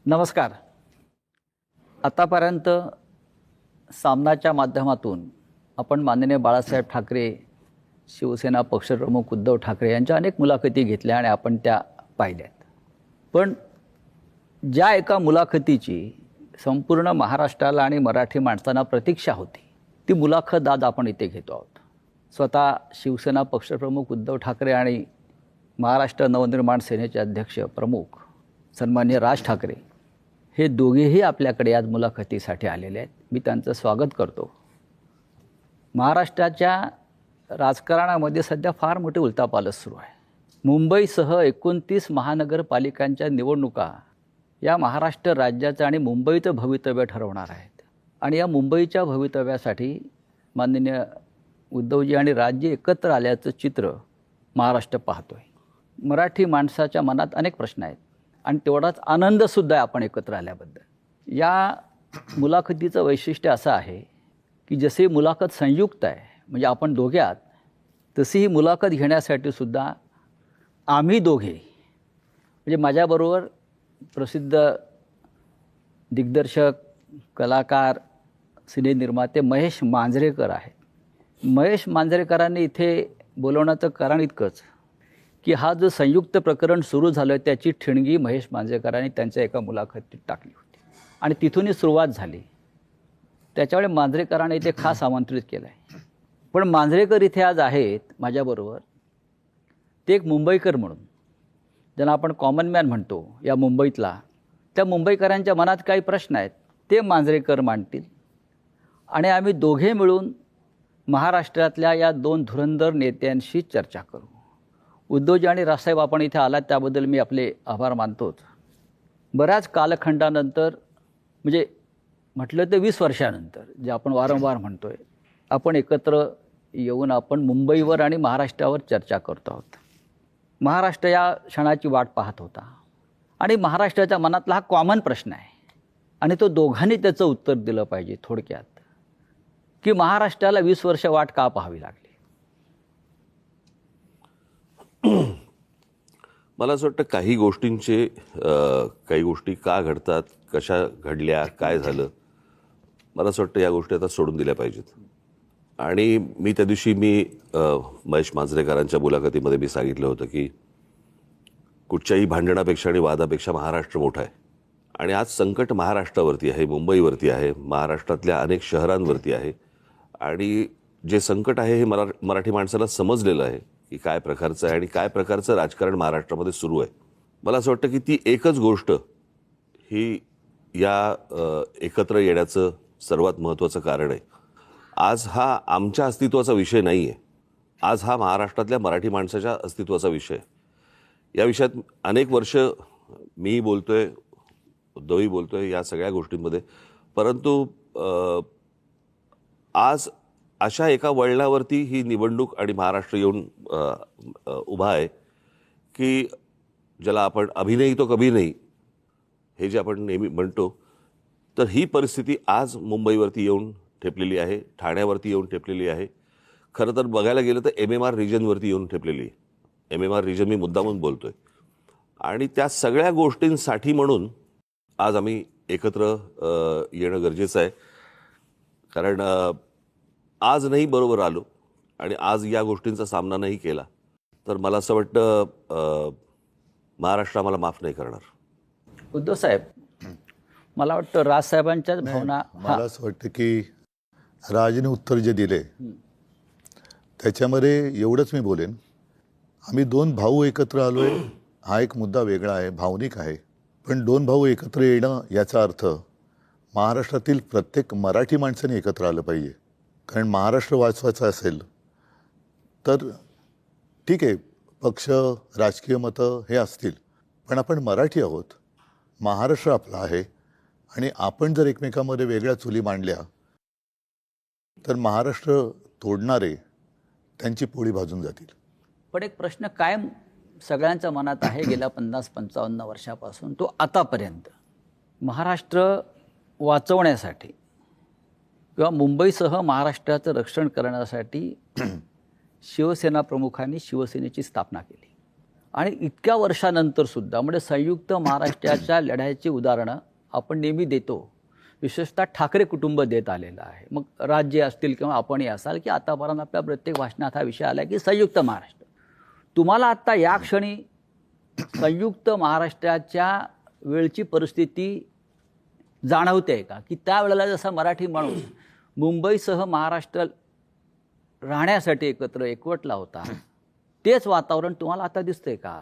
नमस्कार. आतापर्यंत सामनाच्या माध्यमातून आपण माननीय बाळासाहेब ठाकरे, शिवसेना पक्षप्रमुख उद्धव ठाकरे यांच्या अनेक मुलाखती घेतल्या आणि आपण त्या पाहिल्यात. पण ज्या एका मुलाखतीची संपूर्ण महाराष्ट्राला आणि मराठी माणसांना प्रतीक्षा होती, ती मुलाखत आज आपण इथे घेतो आहोत. स्वतः शिवसेना पक्षप्रमुख उद्धव ठाकरे आणि महाराष्ट्र नवनिर्माण सेनेचे अध्यक्ष प्रमुख सन्माननीय राज ठाकरे हे दोघेही आपल्याकडे आज मुलाखतीसाठी आलेले आहेत. मी त्यांचं स्वागत करतो. महाराष्ट्राच्या राजकारणामध्ये सध्या फार मोठी उलथापालथ सुरू आहे. मुंबईसह 29 महानगरपालिकांच्या निवडणुका या महाराष्ट्र राज्याचं आणि मुंबईचं भवितव्य ठरवणार आहेत. आणि या मुंबईच्या भवितव्यासाठी माननीय उद्धवजी आणि राजजी एकत्र आल्याचं चित्र महाराष्ट्र पाहतोय. मराठी माणसाच्या मनात अनेक प्रश्न आहेत आणि तेवढाच आनंदसुद्धा आहे आपण एकत्र आल्याबद्दल. या मुलाखतीचं वैशिष्ट्य असं आहे की जशी मुलाखत संयुक्त आहे, म्हणजे आपण दोघे आहात, तशी ही मुलाखत घेण्यासाठी सुद्धा आम्ही दोघे, म्हणजे माझ्याबरोबर प्रसिद्ध दिग्दर्शक, कलाकार, सिनेनिर्माते महेश मांजरेकर आहेत. महेश मांजरेकरांनी इथे बोलवण्याचं कारण इतकंच की हा जो संयुक्त प्रकरण सुरू झालं आहे त्याची ठिणगी महेश मांजरेकरांनी त्यांच्या एका मुलाखतीत टाकली होती आणि तिथूनही सुरुवात झाली. त्याच्यामुळे मांजरेकरांनी इथे खास आमंत्रित केलं आहे. पण मांजरेकर इथे आज आहेत माझ्याबरोबर. ते एक मुंबईकर म्हणून, ज्यांना आपण कॉमन मॅन म्हणतो या मुंबईतला, त्या मुंबईकरांच्या मनात काही प्रश्न आहेत ते मांजरेकर मांडतील आणि आम्ही दोघे मिळून महाराष्ट्रातल्या या दोन धुरंधर नेत्यांशी चर्चा करू. उद्धवजी आणि राजसाहेब, आपण इथे आलात त्याबद्दल मी आपले आभार मानतोच. बऱ्याच कालखंडानंतर, म्हणजे म्हटलं तर 20 वर्षानंतर, जे आपण वारंवार म्हणतोय, आपण एकत्र येऊन आपण मुंबईवर आणि महाराष्ट्रावर चर्चा करतो आहोत. महाराष्ट्र या क्षणाची वाट पाहत होता आणि महाराष्ट्राच्या मनातला हा कॉमन प्रश्न आहे आणि तो दोघांनी त्याचं उत्तर दिलं पाहिजे. थोडक्यात की महाराष्ट्राला 20 वर्ष वाट का पाहावी लागली? मला असं वाटतं काही गोष्टी का घडतात, कशा घडल्या, काय झालं, मला असं वाटतं या गोष्टी आता सोडून दिल्या पाहिजेत. आणि मी त्या दिवशी महेश मांजरेकरांच्या मुलाखतीमध्ये मी सांगितलं होतं की कुठच्याही भांडणापेक्षा आणि वादापेक्षा महाराष्ट्र मोठा आहे आणि आज संकट महाराष्ट्रावरती आहे, मुंबईवरती आहे, महाराष्ट्रातल्या अनेक शहरांवरती आहे. आणि जे संकट आहे हे मराठी माणसाला समजलेलं आहे की काय प्रकारचं आहे आणि काय प्रकारचं राजकारण महाराष्ट्रामध्ये सुरू आहे. मला असं वाटतं की ती एकच गोष्ट ही या एकत्र येण्याचं सर्वात महत्त्वाचं कारण आहे. आज हा आमच्या अस्तित्वाचा विषय नाही आहे, आज हा महाराष्ट्रातल्या मराठी माणसाच्या अस्तित्वाचा विषय आहे. या विषयात अनेक वर्ष मी बोलतोय, उद्धवही बोलतोय या सगळ्या गोष्टींमध्ये. परंतु आज अशा एका वळणावरती ही निवडणूक आणि महाराष्ट्र येऊन उभा आहे की ज्याला आपण अभी नहीं तो कभी नहीं हे जे आपण नेहमी म्हणतो, तर ही परिस्थिती आज मुंबईवरती येऊन ठेपलेली आहे, ठाण्यावरती येऊन ठेपलेली आहे. खरं तर बघायला गेलं तर MMR रिजनवरती येऊन ठेपलेली आहे. MMR रिजन मी मुद्दामून बोलतोय. आणि त्या सगळ्या गोष्टींसाठी म्हणून आज आम्ही एकत्र येणं गरजेचं आहे. कारण आज नाही बरोबर आलो आणि आज या गोष्टींचा सामना नाही केला तर मला असं वाटतं महाराष्ट्र आम्हाला माफ नाही करणार. उद्धव साहेब, मला वाटतं राजसाहेबांच्याच भावना. मला असं वाटतं की राजने उत्तर जे दिले त्याच्यामध्ये एवढंच मी बोलेन, आम्ही दोन भाऊ एकत्र आलोय हा एक मुद्दा वेगळा आहे, भावनिक आहे. पण दोन भाऊ एकत्र येणं याचा अर्थ महाराष्ट्रातील प्रत्येक मराठी माणसाने एकत्र आलं पाहिजे. कारण महाराष्ट्र वाचवायचा असेल तर ठीक आहे, पक्ष, राजकीय मतं हे असतील, पण आपण मराठी आहोत, महाराष्ट्र आपला आहे. आणि आपण जर एकमेकांमध्ये वेगळ्या चुली मांडल्या तर महाराष्ट्र तोडणारे त्यांची पोळी भाजून जातील. पण एक प्रश्न कायम सगळ्यांच्या मनात आहे गेल्या 50-55 वर्षापासून, तो आतापर्यंत. महाराष्ट्र वाचवण्यासाठी किंवा मुंबईसह महाराष्ट्राचं रक्षण करण्यासाठी शिवसेना प्रमुखांनी शिवसेनेची स्थापना केली. आणि इतक्या वर्षानंतर सुद्धा म्हणजे संयुक्त महाराष्ट्राच्या लढ्याची उदाहरणं आपण नेहमी देतो. विशेषतः ठाकरे कुटुंब देत आलेलं आहे. मग राज्य असतील किंवा आपणही असाल की आतापर्यंत आपल्या प्रत्येक भाषणात हा विषय आला की संयुक्त महाराष्ट्र. तुम्हाला आत्ता या क्षणी संयुक्त महाराष्ट्राच्या वेळची परिस्थिती जाणवते का, की त्यावेळेला जसा मराठी माणूस मुंबईसह महाराष्ट्र राहण्यासाठी एकवटला होता, तेच वातावरण तुम्हाला आता दिसतंय का?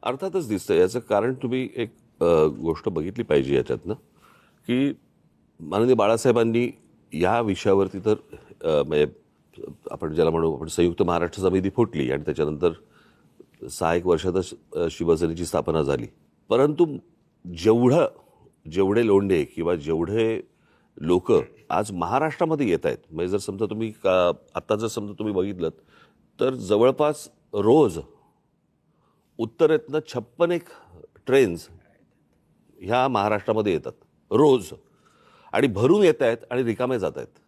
अर्थातच दिसतं. याचं कारण तुम्ही एक गोष्ट बघितली पाहिजे याच्यातनं, की माननीय बाळासाहेबांनी या विषयावरती तर म्हणजे आपण ज्याला म्हणू आपण संयुक्त महाराष्ट्र समिती फुटली आणि त्याच्यानंतर 6-1 वर्षातच शिवसेनेची स्थापना झाली. परंतु जेवढे लोंढे किंवा जेवढे लोक आज महाराष्ट्रामध्ये येत आहेत, म्हणजे जर समजा तुम्ही आत्ता जर समजा तुम्ही बघितलं तर जवळपास रोज उत्तरेतनं 56 ट्रेन्स ह्या महाराष्ट्रामध्ये येतात रोज, आणि भरून येत आहेत आणि रिकामे जात आहेत.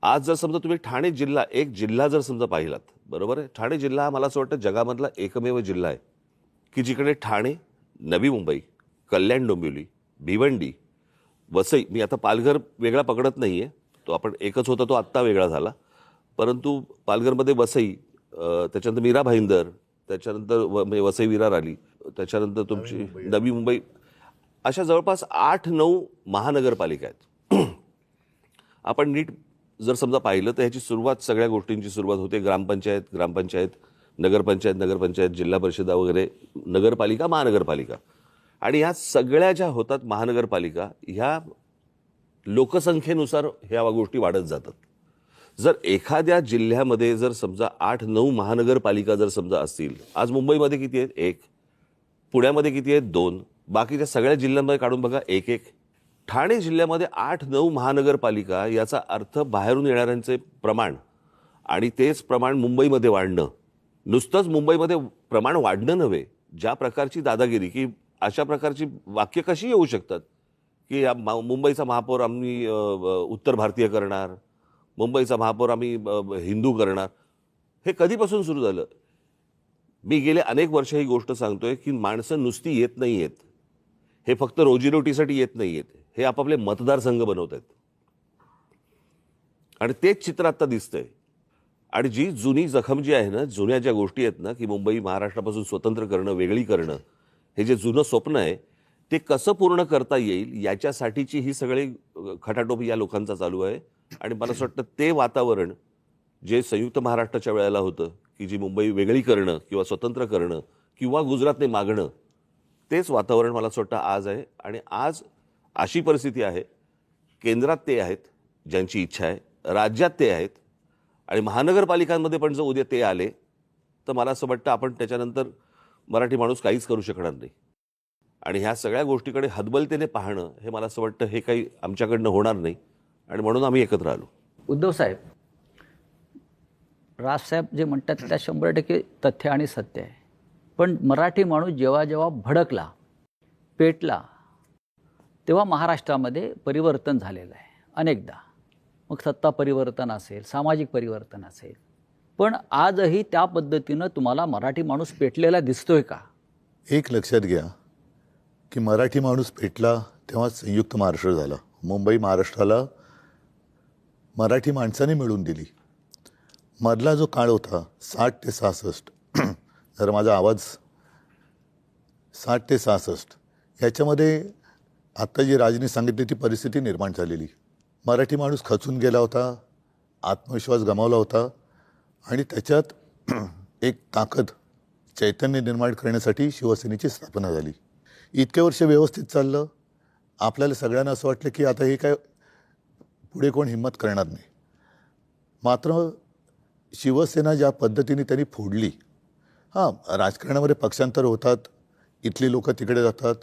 आज जर समजा तुम्ही ठाणे जिल्हा, एक जिल्हा जर समजा पाहिलात, बरोबर आहे, ठाणे जिल्हा हा मला असं वाटतं जगामधला एकमेव जिल्हा आहे की जिकडे ठाणे, नवी मुंबई, कल्याण डोंबिवली, भिवंडी, वसई, मी आता पालघर वेगळा पकडत नाही आहे, तो आपण एकच होता, तो आत्ता वेगळा झाला, परंतु पालघरमध्ये वसई, त्याच्यानंतर मीरा भाईंदर, त्याच्यानंतर म्हणजे वसई विरार आली, त्याच्यानंतर तुमची नवी मुंबई, अशा जवळपास 8-9 महानगरपालिका आहेत. आपण नीट जर समजा पाहिलं तर ह्याची सुरुवात, सगळ्या गोष्टींची सुरुवात होते ग्रामपंचायत, नगरपंचायत, जिल्हा परिषदा वगैरे, नगरपालिका, महानगरपालिका, आणि ह्या सगळ्या ज्या होतात महानगरपालिका, ह्या लोकसंख्येनुसार ह्या गोष्टी वाढत जातात. जर एखाद्या जिल्ह्यामध्ये जर समजा 8-9 महानगरपालिका जर समजा असतील, आज मुंबईमध्ये किती आहेत? 1. पुण्यामध्ये किती आहेत? 2. बाकीच्या सगळ्या जिल्ह्यांमध्ये काढून बघा 1-1. ठाणे जिल्ह्यामध्ये 8-9 महानगरपालिका, याचा अर्थ बाहेरून येणाऱ्यांचे प्रमाण आणि तेच प्रमाण मुंबईमध्ये वाढणं, नुसतंच मुंबईमध्ये प्रमाण वाढणं नव्हे, ज्या प्रकारची दादागिरी, की अशा प्रकारची वाक्य कशी येऊ शकतात की मुंबईचा महापौर आम्ही उत्तर भारतीय करणार, मुंबईचा महापौर आम्ही हिंदू करणार. हे कधीपासून सुरू झालं? मी गेले अनेक वर्ष ही गोष्ट सांगतोय की माणसं नुसती येत नाही आहेत, हे फक्त रोजीरोटीसाठी येत नाही आहेत, हे आपापले मतदारसंघ बनवत आहेत, आणि तेच चित्र आता दिसतंय. आणि जी जुनी जखम जी आहे ना, जुन्या ज्या गोष्टी आहेत ना, की मुंबई महाराष्ट्रापासून स्वतंत्र करणं, वेगळी करणं, हे जे जुनं स्वप्न आहे ते कसं पूर्ण करता येईल याच्यासाठीची ही सगळी खटाटोप या लोकांचा चालू आहे. आणि मला असं वाटतं ते वातावरण जे संयुक्त महाराष्ट्राच्या वेळेला होतं, की जी मुंबई वेगळी करणं किंवा स्वतंत्र करणं किंवा गुजरातने मागणं, तेच वातावरण मला असं वाटतं आज आहे. आणि आज अशी परिस्थिती आहे, केंद्रात ते आहेत ज्यांची इच्छा आहे, राज्यात ते आहेत, आणि महानगरपालिकांमध्ये पण जर उद्या ते आले तर मला असं वाटतं आपण त्याच्यानंतर मराठी माणूस काहीच करू शकणार नाही. आणि ह्या सगळ्या गोष्टीकडे हतबलतेने पाहणं, हे मला असं वाटतं हे काही आमच्याकडनं होणार नाही, आणि म्हणून आम्ही एकत्र आलो. उद्धव साहेब, राजसाहेब जे म्हणतात त्या 100% तथ्य आणि सत्य आहे. पण मराठी माणूस जेव्हा जेव्हा भडकला, पेटला, तेव्हा महाराष्ट्रामध्ये परिवर्तन झालेलं आहे अनेकदा. मग सत्ता परिवर्तन असेल, सामाजिक परिवर्तन असेल, पण आजही त्या पद्धतीनं तुम्हाला मराठी माणूस पेटलेला दिसतोय का? एक लक्षात घ्या की मराठी माणूस पेटला तेव्हा संयुक्त महाराष्ट्र झाला. मुंबई महाराष्ट्राला मराठी माणसाने मिळून दिली. मधला जो काळ होता 60 ते 66, जर माझा आवाज 60 ते 66, याच्यामध्ये आत्ता जी राजनी सांगितली ती परिस्थिती निर्माण झालेली. मराठी माणूस खचून गेला होता, आत्मविश्वास गमावला होता, आणि त्याच्यात एक ताकद, चैतन्य निर्माण करण्यासाठी शिवसेनेची स्थापना झाली. इतके वर्ष व्यवस्थित चाललं. आपल्याला सगळ्यांना असं वाटलं की आता हे काय पुढे कोण हिंमत करणार नाही. मात्र शिवसेना ज्या पद्धतीने त्यांनी फोडली, राजकारणामध्ये पक्षांतर होतात, इथली लोक तिकडे जातात,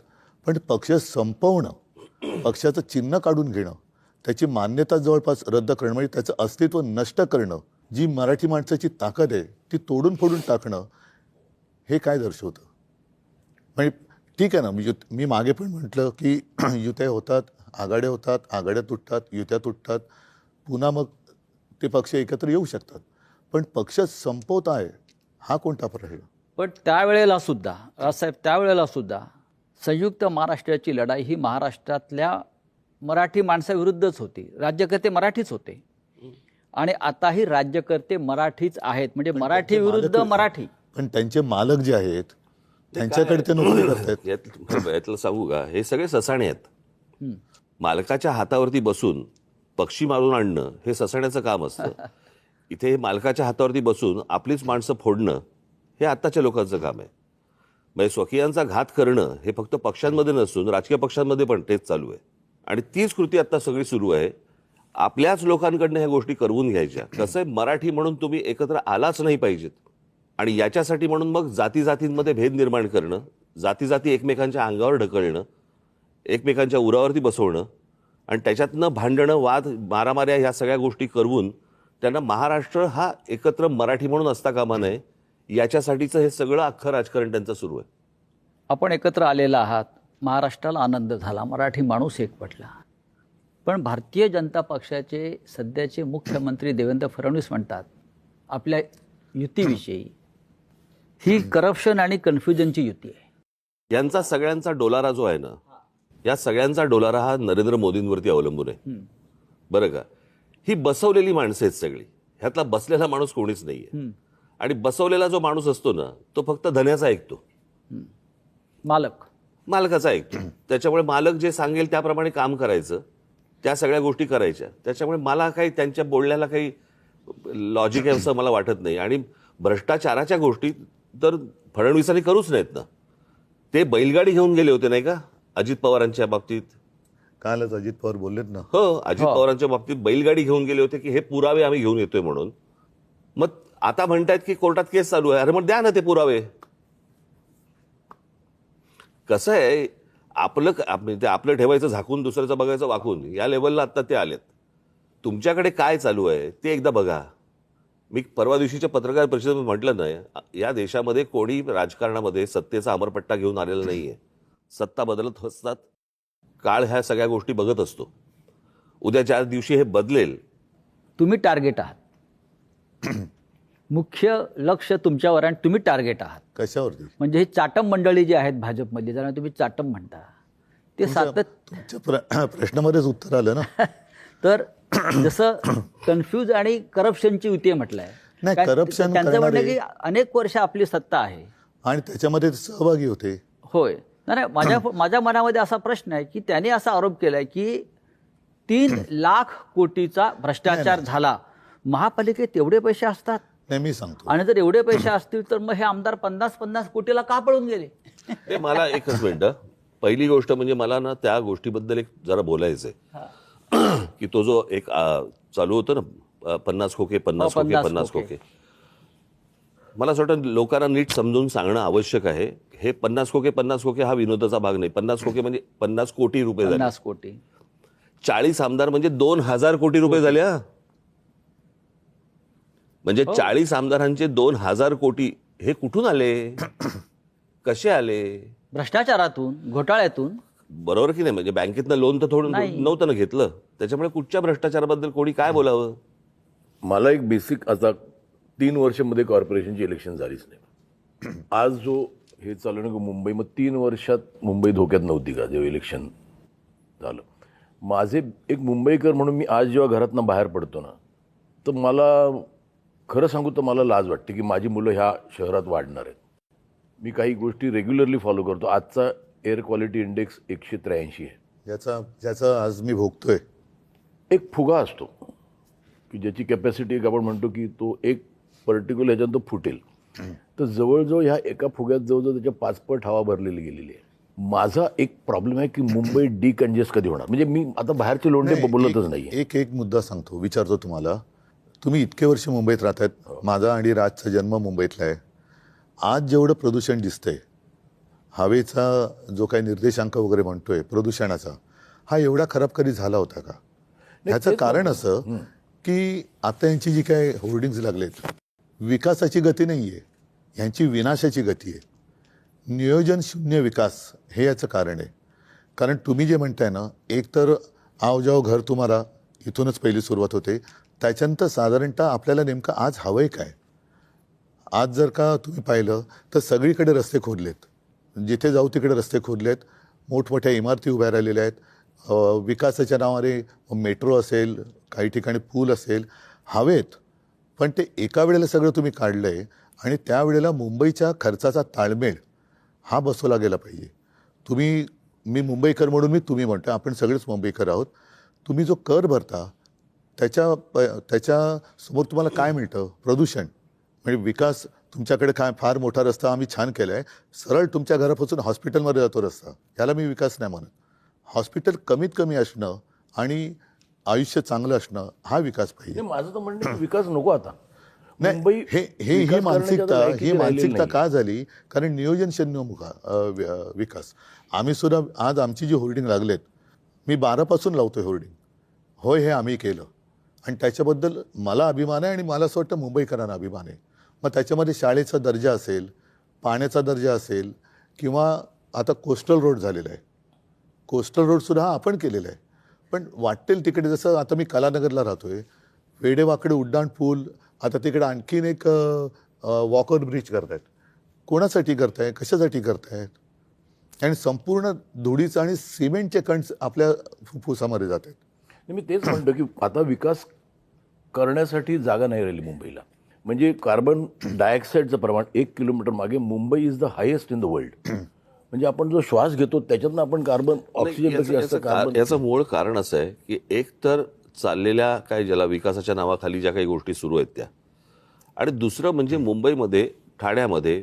पण पक्ष संपवणं, पक्षाचं चिन्ह काढून घेणं, त्याची मान्यता जवळपास रद्द करणं, म्हणजे त्याचं अस्तित्व नष्ट करणं, जी मराठी माणसाची ताकद आहे ती तोडून फोडून टाकणं, हे काय दर्शवतं? म्हणजे ठीक आहे ना, मी मागे पण म्हटलं की युत्या होतात, आघाड्या होतात, आघाड्या तुटतात, युत्या तुटतात, पुन्हा मग ते पक्ष एकत्र येऊ शकतात, पण पक्ष संपवत आहे हा कोणता प्रश्न? पण त्यावेळेला सुद्धा राजसाहेब त्यावेळेला सुद्धा संयुक्त महाराष्ट्राची लढाई ही महाराष्ट्रातल्या मराठी माणसाविरुद्धच होती. राज्यकर्ते मराठीच होते आणि आताही राज्यकर्ते मराठीच आहेत. म्हणजे मराठी विरुद्ध मराठी. पण त्यांचे मालक जे आहेत त्यांच्याकडे ते नोकरी करतात. यातलं सांगू का, हे सगळे ससाणे आहेत. मालकाच्या हातावरती बसून पक्षी मारून आणणं हे ससाण्याचं काम असतं. इथे मालकाच्या हातावरती बसून आपलीच माणसं फोडणं हे आत्ताच्या लोकांचं काम आहे. म्हणजे स्वकीयांचा घात करणं हे फक्त पक्षांमध्ये नसून राजकीय पक्षांमध्ये पण तेच चालू आहे. आणि तीच कृती आता सगळी सुरू आहे. आपल्याच लोकांकडनं ह्या गोष्टी करवून घ्यायच्या. कसं आहे, मराठी म्हणून तुम्ही एकत्र आलाच नाही पाहिजेत. आणि याच्यासाठी म्हणून मग जाती जातींमध्ये भेद निर्माण करणं, जाती जाती एकमेकांच्या अंगावर ढकलणं, एकमेकांच्या उरावरती बसवणं आणि त्याच्यातनं भांडणं, वाद, मारामाऱ्या ह्या सगळ्या गोष्टी करवून त्यांना महाराष्ट्र हा एकत्र मराठी म्हणून असता कामा नये, याच्यासाठीचं हे सगळं अख्खं राजकारण त्यांचं सुरू आहे. आपण एकत्र आलेला आहात, महाराष्ट्राला आनंद झाला, मराठी माणूस एकवटला. पण भारतीय जनता पक्षाचे सध्याचे मुख्यमंत्री देवेंद्र फडणवीस म्हणतात आपल्या युतीविषयी, ही करप्शन आणि कन्फ्युजनची युती आहे. यांचा सगळ्यांचा डोलारा जो आहे ना, या सगळ्यांचा डोलारा हा नरेंद्र मोदींवरती अवलंबून आहे. बरं का, ही बसवलेली माणसं आहेत सगळी. ह्यातला बसलेला माणूस कोणीच नाहीये. आणि बसवलेला जो माणूस असतो ना, तो फक्त धन्याचा ऐकतो, मालकाचा ऐकतो. त्याच्यामुळे मालक जे सांगेल त्याप्रमाणे काम करायचं, त्या सगळ्या गोष्टी करायच्या. त्याच्यामुळे मला काही त्यांच्या बोलण्याला काही लॉजिक आहे असं मला वाटत नाही. आणि भ्रष्टाचाराच्या गोष्टी तर फडणवीसांनी करूच नाहीत ना. ते बैलगाडी घेऊन गेले होते नाही का अजित पवारांच्या बाबतीत. कालच अजित पवार बोललेत ना. हो, अजित पवारांच्या बाबतीत बैलगाडी घेऊन गेले होते की हे पुरावे आम्ही घेऊन येतोय म्हणून. मग आता म्हणतायत की कोर्टात केस चालू आहे. अरे मग द्या ना ते पुरावे. कसं आहे, आपलं ठेवायचं झाकून, दुसऱ्याचं बघायचं वाकून, या लेवलला आता ते आलेत. तुमच्याकडे काय चालू आहे ते एकदा बघा. मी परवा दिवशीच्या पत्रकार परिषदेत म्हटलं नाही, या देशामध्ये कोणी राजकारणामध्ये सत्तेचा अमरपट्टा घेऊन आलेला नाहीये. सत्ता बदलत असतात, काळ ह्या सगळ्या गोष्टी बघत असतो. उद्या ज्या दिवशी हे बदलेल. तुम्ही टार्गेट आहात, मुख्य लक्ष तुमच्यावर आणि तुम्ही टार्गेट आहात. कशावरती? म्हणजे ही चाटम मंडळी जी आहेत भाजपमध्ये, ज्यांना तुम्ही चाटम म्हणता, ते तुमच्या प्रश्नामध्येच उत्तर आलं ना. तर जसं कन्फ्यूज आणि करप्शनची युती म्हटलंय. नाही, करप्शन त्यांचं म्हणणं की अनेक वर्ष आपली सत्ता आहे आणि त्याच्यामध्ये सहभागी होते. होय. नाही, माझ्या मनामध्ये असा प्रश्न आहे की त्याने असा आरोप केलाय की 3 लाख कोटीचा भ्रष्टाचार झाला. महापालिकेत एवढे पैसे असतात? नाही, मी सांगतो. आणि जर एवढे पैसे असतील तर मग हे आमदार 50-50 कोटीला का पळून गेले? मला एकच मिनिट. पहिली गोष्ट म्हणजे मला ना त्या गोष्टीबद्दल एक जरा बोलायचंय की तो जो एक चालू होतं ना 50 खोके 50 खोके 50 खोके, मला असं वाटतं लोकांना नीट समजून सांगणं आवश्यक आहे. हे 50 खोके 50 खोके हा विनोदाचा भाग नाही. 50 खोके म्हणजे 50 कोटी रुपये झाले. 50 कोटी. 40 आमदार म्हणजे 2000 कोटी रुपये झाले. म्हणजे 40 आमदारांचे 2000 कोटी हे कुठून आले, कसे आले? भ्रष्टाचारातून, घोटाळ्यातून. बरोबर की नाही? म्हणजे बँकेतनं लोन तर थोडं नव्हतं ना घेतलं. त्याच्यामुळे कुठच्या भ्रष्टाचाराबद्दल कोणी काय बोलावं? मला एक बेसिक, आता 3 वर्षांमध्ये कॉर्पोरेशनची इलेक्शन झालीच नाही. आज जो हे चालू ना मुंबई, मग 3 वर्षात मुंबई धोक्यात नव्हती का जेव्हा इलेक्शन झालं? माझे एक मुंबईकर म्हणून मी आज जेव्हा घरातनं बाहेर पडतो ना, तर मला खरं सांगू तर मला लाज वाटते की माझी मुलं ह्या शहरात वाढणार आहेत. मी काही गोष्टी रेग्युलरली फॉलो करतो. आजचा एअर क्वालिटी इंडेक्स 183 आहे. ज्याचा आज मी भोगतोय. एक फुगा असतो की ज्याची कॅपॅसिटी एक आपण म्हणतो की तो एक पर्टिक्युलर ह्याच्यात तो फुटेल. तर जवळजवळ ह्या एका फुग्यात जवळजवळ त्याच्या 5 पट हवा भरलेली गेलेली आहे. माझा एक प्रॉब्लेम आहे की मुंबई डिकंजेस्ट कधी होणार? म्हणजे मी आता बाहेरचे लोंढे बोलतच नाही. एक मुद्दा सांगतो, विचारतो तुम्हाला. तुम्ही इतके वर्ष मुंबईत राहतायत. माझा आणि राजचा जन्म मुंबईतला आहे. आज जेवढं प्रदूषण दिसतंय, हवेचा जो काही निर्देशांक वगैरे म्हणतोय प्रदूषणाचा, हा एवढा खराब कधी झाला होता का? ह्याचं कारण असं की आता यांची जी काय होर्डिंग्स लागलेत, विकासाची गती नाही आहे, ह्यांची विनाशाची गती आहे. नियोजन शून्य विकास हे याचं कारण आहे. कारण तुम्ही जे म्हणताय ना, एक तर आओ जाओ घर तुम्हाला इथूनच पहिली सुरुवात होते. त्याच्यानंतर साधारणतः आपल्याला नेमकं आज हवंय काय? आज जर का तुम्ही पाहिलं तर सगळीकडे रस्ते खोदलेत, जिथे जाऊ तिकडे रस्ते खोदलेत, मोठमोठ्या इमारती उभ्या राहिलेल्या आहेत. विकासाच्या नावाने मेट्रो असेल, काही ठिकाणी पूल असेल, हवेत. पण ते एका वेळेला सगळं तुम्ही काढलंय आणि त्यावेळेला मुंबईच्या खर्चाचा ताळमेळ हा बसवला गेला पाहिजे. मी मुंबईकर म्हणून मी तुम्ही म्हणतो, आपण सगळेच मुंबईकर आहोत. तुम्ही जो कर भरता त्याच्या समोर तुम्हाला काय मिळतं? प्रदूषण. म्हणजे विकास तुमच्याकडे काय फार मोठा रस्ता आम्ही छान केला आहे, सरळ तुमच्या घरापासून हॉस्पिटलमध्ये जातो रस्ता, याला मी विकास नाही म्हणत. हॉस्पिटल कमीत कमी असणं आणि आयुष्य चांगलं असणं हा विकास पाहिजे. माझं तर म्हणणं आहे की विकास नको आता. नाही, मुंबई ही विकास मानसिकता करण्याच्या लायकीची ही राहिलेली मानसिकता नाही. का झाली? कारण नियोजन शून्य विकास. आम्ही सुद्धा आज आमची जी होर्डिंग लागलेत, मी 12 पासून लावतोय होर्डिंग. होय, हे आम्ही केलं आणि त्याच्याबद्दल मला अभिमान आहे आणि मला असं वाटतं मुंबईकरांना अभिमान आहे. मग त्याच्यामध्ये शाळेचा दर्जा असेल, पाण्याचा दर्जा असेल, किंवा आता कोस्टल रोड झालेला आहे. कोस्टल रोडसुद्धा हा आपण केलेला आहे. पण वाटेल तिकडे, जसं आता मी कलानगरला राहतोय, वेडेवाकडे उड्डाण पूल, आता तिकडे आणखीन एक वॉकर ब्रिज करतायत. कोणासाठी करताय? कशासाठी करतायत? आणि संपूर्ण धुळीचं आणि सिमेंटचे कण आपल्या फुफ्फुसामध्ये जात आहेत. मी तेच म्हणतो की आता विकास करण्यासाठी जागा नाही राहिली मुंबईला. म्हणजे कार्बन डायऑक्साईडचं प्रमाण 1 किलोमीटर मागे Mumbai is the highest in the world. म्हणजे आपण जो श्वास घेतो त्याच्यातनं आपण कार्बन ऑक्सिजन याचं मूळ कारण असं आहे की एक तर चाललेल्या काय ज्याला विकासाच्या नावाखाली ज्या काही गोष्टी सुरू आहेत त्या, आणि दुसरं म्हणजे मुंबईमध्ये, ठाण्यामध्ये,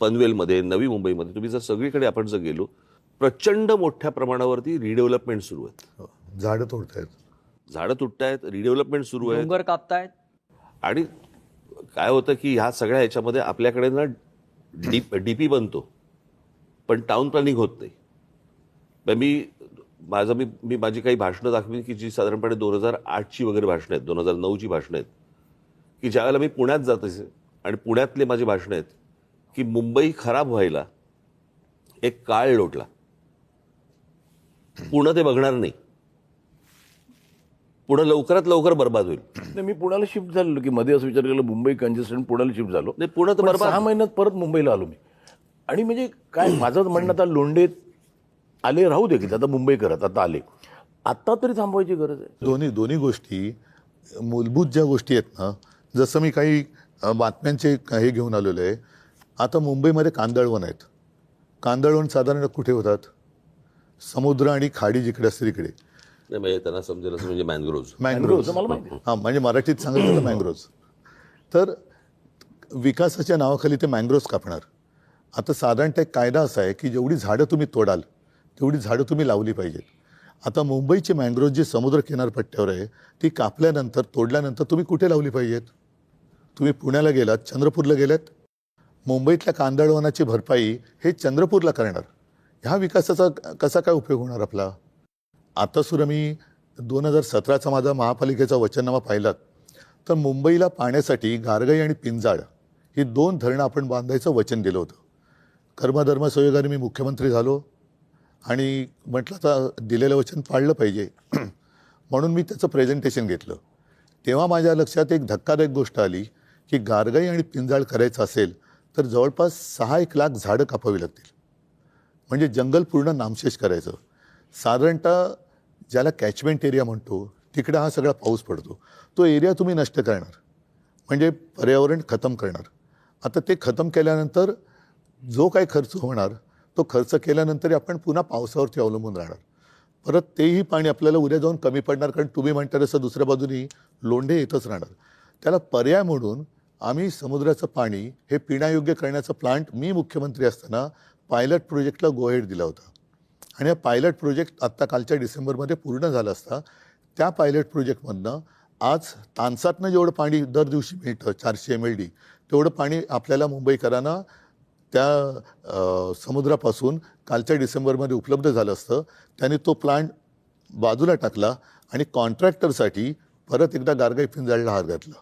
पनवेलमध्ये, नवी मुंबईमध्ये तुम्ही जर सगळीकडे आपण जर गेलो, प्रचंड मोठ्या प्रमाणावरती रिडेव्हलपमेंट सुरू आहेत. झाडं तोडतायत, झाडं तुटतायत, रिडेव्हलपमेंट सुरू आहे. डोंगर कापतायत. आणि काय होतं की ह्या सगळ्या ह्याच्यामध्ये आपल्याकडे ना डीपी बनतो पण टाउन प्लॅनिंग होत नाही. मी माझी काही भाषणं दाखवीन की जी साधारणपणे 2008ची वगैरे भाषणं आहेत, 2009ची भाषणं आहेत, की ज्यावेळेला मी पुण्यात जात असे आणि पुण्यातले माझी भाषणं आहेत की मुंबई खराब व्हायला एक काळ लोटला, पुणे ते बघणार नाही, पुणे लवकरात लवकर बर्बाद होईल. नाही, मी पुण्याला शिफ्ट झालेलो की मध्ये असं विचार केला मुंबई कंजेस्टेड, पुण्याला शिफ्ट झालो. नाही, पुणे तर पण बर्बाद. 6 महिन्यात परत मुंबईला आलो मी. आणि म्हणजे काय माझं म्हणणं, आता लोंढे आले राहू दे की आता मुंबई करत आता आले, आता तरी थांबवायची गरज आहे. दोन्ही गोष्टी मूलभूत ज्या गोष्टी आहेत ना, जसं मी काही बातम्यांचे हे घेऊन आलेलो आहे. आता मुंबईमध्ये कांदळवन आहेत. कांदळवन साधारण कुठे होतात? समुद्र आणि खाडी जिकडे असते तिकडे. नाही, म्हणजे त्यांना समजेल असं म्हणजे मँग्रोव्ज. मँग्रोव्हचं मला माहिती आहे. हां, म्हणजे मराठीत सांगायचं तर मँग्रोव्ज. तर विकासाच्या नावाखाली ते मँग्रोव्ज कापणार. आता साधारणतः एक कायदा असा आहे की जेवढी झाडं तुम्ही तोडाल तेवढी झाडं तुम्ही लावली पाहिजेत. आता मुंबईची मँग्रोव्ज जी समुद्र किनारपट्ट्यावर आहे ती कापल्यानंतर, तोडल्यानंतर तुम्ही कुठे लावली पाहिजेत? तुम्ही पुण्याला गेलात, चंद्रपूरला गेलात, मुंबईतल्या कांदळवनाची भरपाई हे चंद्रपूरला करणार. ह्या विकासाचा कसा काय उपयोग होणार आपला? आता सुद्धा मी 2017चा माझा महापालिकेचा वचननामा पाहिलात तर मुंबईला पाण्यासाठी गारगाई आणि पिंजाळ ही 2 धरणं आपण बांधायचं वचन दिलं होतं. कर्मधर्मसंयोगाने मी मुख्यमंत्री झालो आणि म्हटलं आता दिलेलं वचन पाळलं पाहिजे म्हणून मी त्याचं प्रेझेंटेशन घेतलं. तेव्हा माझ्या लक्षात एक धक्कादायक गोष्ट आली की गारगाई आणि पिंजाळ करायचं असेल तर जवळपास 6-1 लाख झाडं कापावी लागतील. म्हणजे जंगल पूर्ण नामशेष करायचं. साधारणतः ज्याला कॅचमेंट एरिया म्हणतो तिकडे हा सगळा पाऊस पडतो, तो एरिया तुम्ही नष्ट करणार म्हणजे पर्यावरण खतम करणार. आता ते खतम केल्यानंतर जो काही खर्च होणार तो खर्च केल्यानंतर आपण पुन्हा पावसावरती अवलंबून राहणार. परत तेही पाणी आपल्याला उद्या जाऊन कमी पडणार, कारण तुम्ही म्हणता तसं दुसऱ्या बाजूनी लोंढे येतच राहणार. त्याला पर्याय म्हणून आम्ही समुद्राचं पाणी हे पिण्यायोग्य करण्याचा प्लांट मी मुख्यमंत्री असताना पायलट प्रोजेक्टला गो हेड दिला होता. आणि हा पायलट प्रोजेक्ट आत्ता कालच्या डिसेंबरमध्ये पूर्ण झाला असता. त्या पायलट प्रोजेक्टमधनं आज तानसातनं जेवढं पाणी दर दिवशी मिळतं 400 MLD तेवढं पाणी आपल्याला मुंबईकरांना त्या समुद्रापासून कालच्या डिसेंबरमध्ये उपलब्ध झालं असतं. त्यांनी तो प्लांट बाजूला टाकला आणि कॉन्ट्रॅक्टरसाठी परत एकदा गारगाई पिंजाळला हात घातला.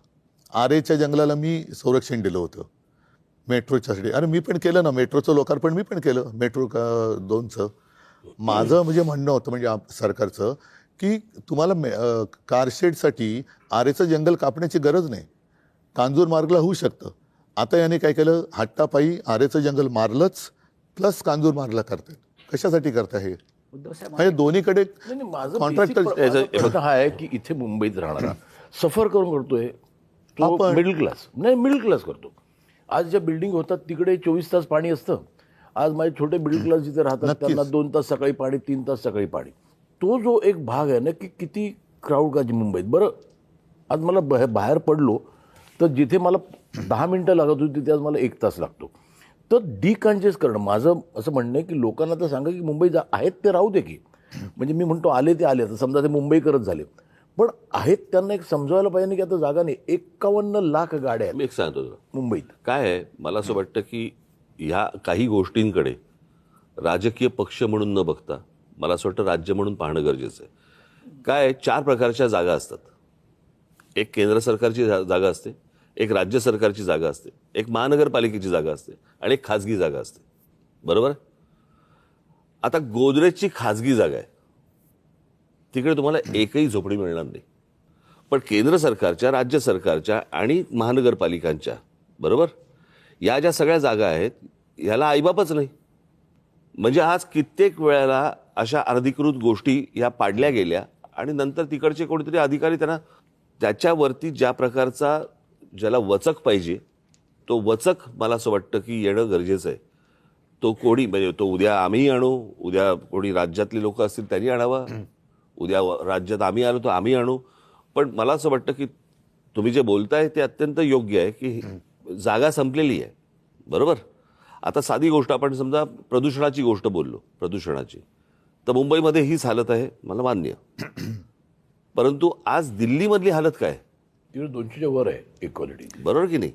आरेच्या जंगलाला मी संरक्षण दिलं होतं मेट्रोच्यासाठी. अरे मी पण केलं ना, मेट्रोचं लोकार्पण मी पण केलं, मेट्रो 2चं. माझं म्हणजे म्हणणं होतं म्हणजे सरकारचं की तुम्हाला कारशेडसाठी आरेचं जंगल कापण्याची गरज नाही. कांजूर मार्गला होऊ शकतं. आता याने काय केलं, हट्टापायी आरेचं जंगल मारलंच प्लस कांजूर मारला करतात. कशासाठी करता हे? उद्धव साहेब म्हणजे दोन्हीकडे नाही, नाही, माझं कॉन्ट्रॅक्टर माझा प्रश्न हा आहे की इथे मुंबईत राहणारा सफर करून करतोय तो आपण- मिडल क्लास, नाही मिडल क्लास करतो. आज ज्या बिल्डिंग होतात तिकडे 24 तास पाणी असतं. आज माझे छोटे मिडल क्लास जिथे राहतात नक्कीच. त्यांना 2 तास सकाळी पाणी, 3 तास सकाळी पाणी. तो जो एक भाग आहे ना की किती क्राऊड का मुंबईत. बरं, आज मला बाहेर पडलो तर जिथे मला 10 मिनिटं लागत होती तिथे आज मला 1 तास लागतो. तर डिकन्जेस्ट करणं, माझं असं म्हणणं आहे की लोकांना तर सांगा की मुंबई आहेत ते राहू दे की, म्हणजे मी म्हणतो आले ते आले, आता समजा ते मुंबईकरच झाले, पण आहेत त्यांना एक समजायला पाहिजे की आता जागा नाही. 51 लाख गाड्या आहेत मी एक सांगतो तुला मुंबईत. काय आहे, मला असं वाटतं की ह्या काही गोष्टींकडे राजकीय पक्ष म्हणून न बघता मला असं वाटतं राज्य म्हणून पाहणं गरजेचं आहे. काय आहे, 4 प्रकारच्या जागा असतात. एक केंद्र सरकारची जागा असते, एक राज्य सरकारची जागा असते, एक महानगरपालिकेची जागा असते आणि एक खाजगी जागा असते. बरोबर? आता गोदरेजची खाजगी जागा आहे, तिकडे तुम्हाला एकही झोपडी मिळणार नाही. पण केंद्र सरकारच्या, राज्य सरकारच्या आणि महानगरपालिकांच्या, बरोबर, या ज्या सगळ्या जागा आहेत याला आईबापच नाही. म्हणजे आज कित्येक वेळेला अशा अनधिकृत गोष्टी या पाडल्या गेल्या आणि नंतर तिकडचे कोणीतरी अधिकारी त्यांना त्याच्यावरती ज्या प्रकारचा ज्याला वचक पाहिजे तो वचक मला असं वाटतं की येणं गरजेचं आहे. तो कोणी म्हणजे तो उद्या आम्ही आणू, उद्या कोणी राज्यातली लोक असतील त्यांनी आणावा, उद्या राज्यात आम्ही आलो तर आम्ही आणू. पण मला असं वाटतं की तुम्ही जे बोलताय ते अत्यंत योग्य आहे की जागा संपलेली आहे. बरोबर? आता साधी गोष्ट, आपण समजा प्रदूषणाची गोष्ट बोललो, प्रदूषणाची, तर मुंबईमध्ये हीच हालत आहे, मला मान्य. परंतु आज दिल्लीमधली हालत काय? तिकडे 200च्या वर आहे इक्वालिटी. बरोबर की नाही?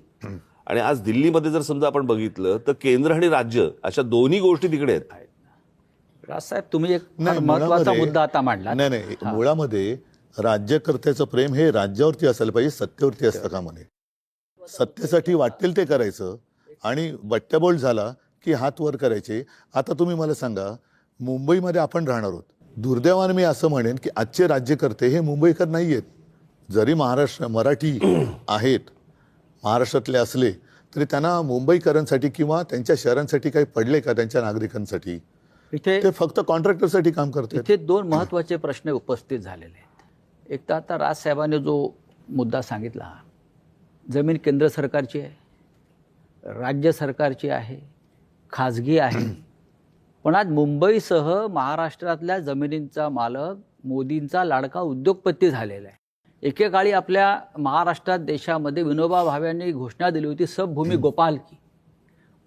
आणि आज दिल्लीमध्ये जर समजा आपण बघितलं तर केंद्र आणि राज्य अशा दोन्ही गोष्टी तिकडे आहेत. राजसाहेब, तुम्ही एक फार नाही, महत्वाचा मुळामध्ये- मुद्दा आता मांडला. नाही, मुळामध्ये राज्यकर्त्याचं प्रेम हे राज्यावरती असायला पाहिजे, सत्तेवरती असतं का म्हणे. सत्तेसाठी वाटेल ते करायचं आणि बट्ट्याबोळ झाला की हात वर करायचे. आता तुम्ही मला सांगा, मुंबईमध्ये आपण राहणार आहोत. दुर्दैवाने मी असं म्हणेन की आजचे राज्यकर्ते हे मुंबईकर नाही आहेत. जरी मराठी आहेत, महाराष्ट्रातले असले तरी त्यांना मुंबईकरांसाठी किंवा त्यांच्या शहरांसाठी काही पडले का, त्यांच्या नागरिकांसाठी? इथे ते फक्त कॉन्ट्रॅक्टरसाठी काम करतात. इथे 2 महत्त्वाचे प्रश्न उपस्थित झालेले आहेत. एक तर आता राजसाहेबांनी जो मुद्दा सांगितला, जमीन केंद्र सरकारची आहे, राज्य सरकारची आहे, खाजगी आहे. पण आज मुंबईसह महाराष्ट्रातल्या जमिनींचा मालक मोदींचा लाडका उद्योगपती झालेला आहे. एकेकाळी आपल्या महाराष्ट्रात, देशामध्ये विनोबा भावेंनी घोषणा दिली होती, सब भूमी गोपाल की.